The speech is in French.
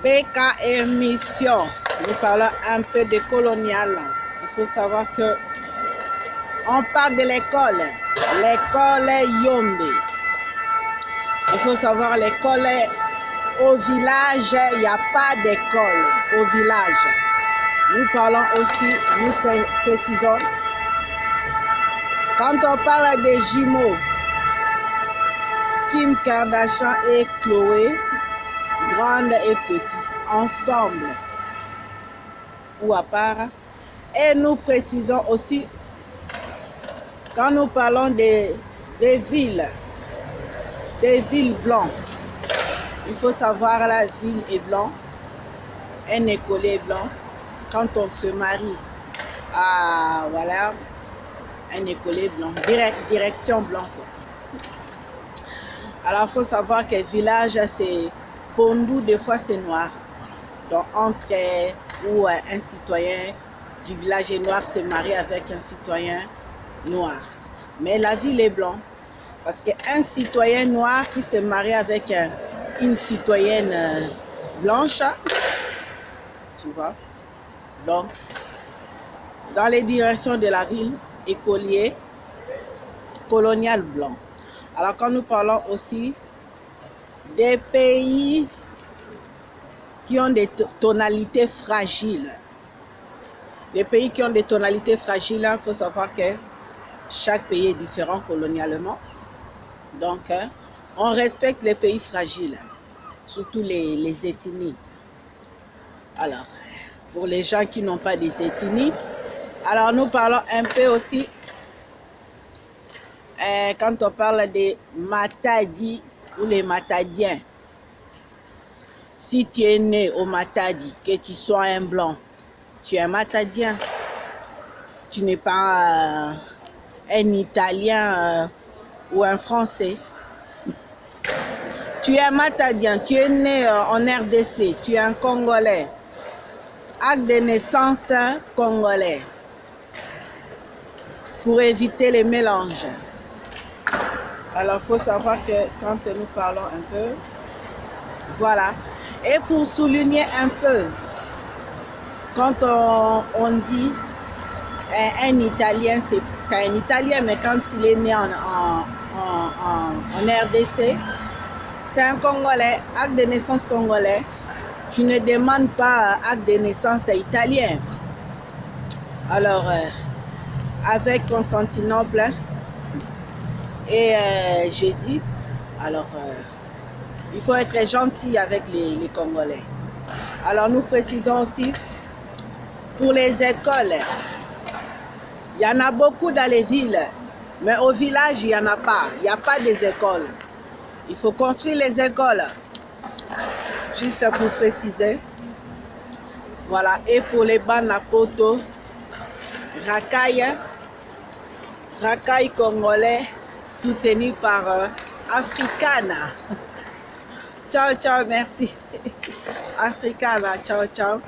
PK émission. Nous parlons un peu de colonial. Il faut savoir que on parle de l'école. L'école Yombe. Il faut savoir l'école au village, il n'y a pas d'école au village. Nous parlons aussi, nous précisons, quand on parle des jumeaux, Kim Kardashian et Chloé, grande et petite, ensemble ou à part. Et nous précisons aussi, quand nous parlons des villes blanches, il faut savoir la ville est blanc, un écolier blanc. Quand on se marie, voilà, un écolier blanc, direction blanc, quoi. Alors, il faut savoir que le village, c'est Pondou, des fois, c'est noir. Donc, entre où un citoyen du village est noir se marie avec un citoyen noir. Mais la ville est blanc. Parce qu'un citoyen noir qui se marie avec une citoyenne blanche, tu vois. Donc, dans les directions de la ville, écolier, colonial blanc. Alors, quand nous parlons aussi des pays qui ont des tonalités fragiles, il faut savoir que chaque pays est différent colonialement. Donc, on respecte les pays fragiles, surtout les ethnies. Alors, pour les gens qui n'ont pas des ethnies, alors nous parlons un peu aussi, quand on parle des Matadi ou les Matadiens. Si tu es né au Matadi, que tu sois un blanc, tu es un Matadien. Tu n'es pas un Italien ou un Français. Tu es un Matadien, tu es né en RDC, tu es un Congolais. Acte de naissance congolais. Pour éviter les mélanges. Alors, il faut savoir que quand nous parlons un peu, voilà. Et pour souligner un peu, quand on dit un Italien, c'est un Italien, mais quand il est né en RDC, c'est un Congolais, acte de naissance congolais. Tu ne demandes pas acte de naissance italien. Alors, avec Constantinople et Jésus, alors il faut être gentil avec les Congolais. Alors, nous précisons aussi, pour les écoles, il y en a beaucoup dans les villes, mais au village, il n'y en a pas. Il n'y a pas des écoles. Il faut construire les écoles. Juste pour préciser. Voilà. Et pour les Banapoto, Racaille congolais, soutenu par Africana. Ciao, ciao, merci. Africana, ciao, ciao.